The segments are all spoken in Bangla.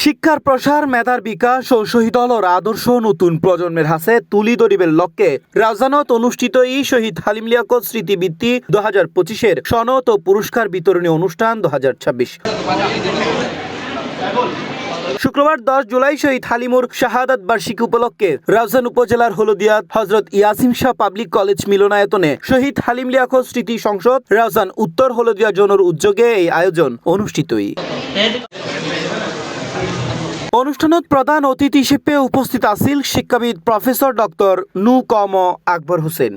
শিক্ষার প্রসার, মেধার বিকাশ ও শহীদ হলর আদর্শ নতুন প্রজন্মের হাতে তুলি ধরিবের লক্ষ্যে রাউজানত অনুষ্ঠিত এই শহীদ হালিম লিয়াকত স্মৃতিবৃত্তি 2025-এর সনদ ও পুরস্কার বিতরণী অনুষ্ঠান 2026। শুক্রবার 10 জুলাই শহীদ হালিমুর শাহাদাত বার্ষিকী উপলক্ষে রাউজান উপজেলার হলদিয়াত হজরত ইয়াসিন শাহ পাবলিক কলেজ মিলনায়তনে শহীদ হালিম লিয়াকত স্মৃতি সংসদ রাউজান উত্তর হলদিয়া জোনের উদ্যোগে এই আয়োজন অনুষ্ঠিতই। অনুষ্ঠানত প্রধান অতিথি হিসেবে উপস্থিত আছেন শিক্ষাবিদ প্রফেসর ডক্টর নু কম আকবর হোসেন।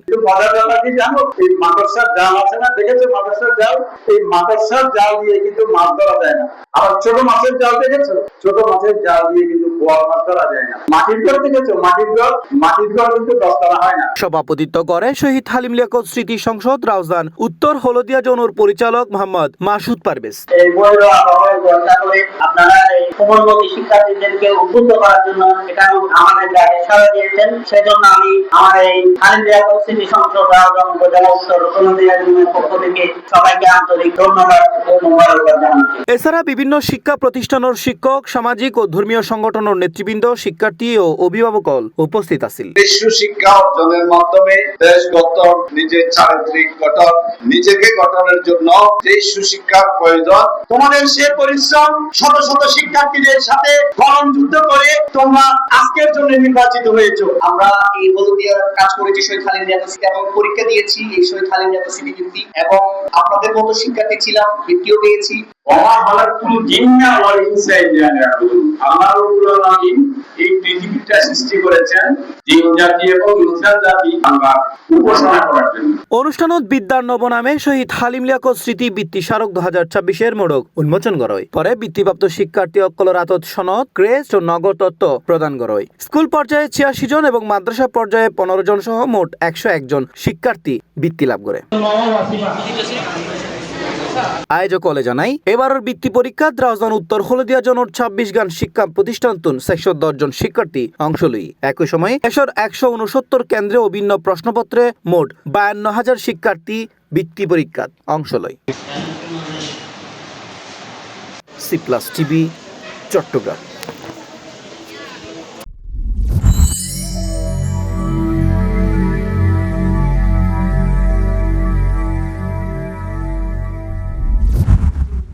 জাল দিয়ে কিন্তু মাছ ধরা যায় না। আবার ছোট মাছের জাল দেখেছো? ছোট মাছের জাল দিয়ে কিন্তু বড় মাছ ধরা যায় না। মাটির ঘর দেখেছো? মাটির ঘর কিন্তু 10 তলা হয় না। সভাপতিত্ব করে শহীদ হালিম লিয়াকত স্মৃতি সংসদ রাউজান উত্তর হলদিয়া জোনের পরিচালক মোহাম্মদ মাসুদ পারভেজ। এই বইগুলো আপনারা এই কোমলমতি শিক্ষার্থীদেরকে উদ্বুদ্ধ করার জন্য এখানে আমাদের সাড়া দিয়েছেন। সেজন্য আমি আমার এই হালিম লিয়াকত স্মৃতি সংসদ রাউজান উপজেলা উত্তর হলদিয়া জোনের পক্ষ থেকে সবাইকে আন্তরিক ধন্যবাদ ও মোবারকবাদ জানাচ্ছি। এছাড়া বিভিন্ন শিক্ষা প্রতিষ্ঠানের শিক্ষক, সামাজিক ও ধর্মীয় সংগঠনের নেতৃবৃন্দ, শিক্ষার্থী ও অভিভাবক উপস্থিত আছেন। শিক্ষা অর্জনের মাধ্যমে দেশ গঠন, নিজের চারিত্রিক গঠন, নিজেকে গঠনের জন্য যে সুশিক্ষার প্রয়োজন, তোমাদের সে পরিশ্রম শত শত শিক্ষার্থীদের সাথে গণ যুদ্ধ করে তোমরা আজকের জন্য নির্বাচিত হয়েছো। আমরা এই হলদিয়া কাজ করেছি শহীদ হালিম লিয়াকত স্মৃতি এবং পরীক্ষা দিয়েছি এই শহীদ হালিম লিয়াকত স্মৃতিবৃত্তি এবং আপনাদের মতো শিক্ষার্থী ছিলাম, বৃত্তিও পেয়েছি। এই পৃথিবীটা সৃষ্টি করেছেন জিন জাতি এবং ইনসান জাতি আমরা উপাসনা করার জন্য। অনুষ্ঠানত বিদ্যার নব নামে শহীদ হালিম লিয়াকত স্মৃতি বৃত্তি স্মারক 2026-এর মোড়ক উন্মোচন করয়। পরে বৃত্তিপ্রাপ্ত শিক্ষার্থী অকলর আতত সনদ, ক্রেস্ট ও নগদ তত্ত্ব প্রদান করয়। স্কুল পর্যায়ে 86 জন এবং মাদ্রাসা পর্যায়ে 15 জন সহ মোট 101 জন শিক্ষার্থী বৃত্তি লাভ করে। আয়োজক জানাই এবারের বৃত্তি পরীক্ষা রাউজান উত্তর হলদিয়া জোনের 26 গান শিক্ষা প্রতিষ্ঠান 610 জন শিক্ষার্থী অংশ লই। একই সময়ে দেশের 169 কেন্দ্রে ও ভিন্ন প্রশ্নপত্রে মোট 52,000 শিক্ষার্থী বৃত্তি পরীক্ষাত অংশ লয়। C+ TV, Chittagong.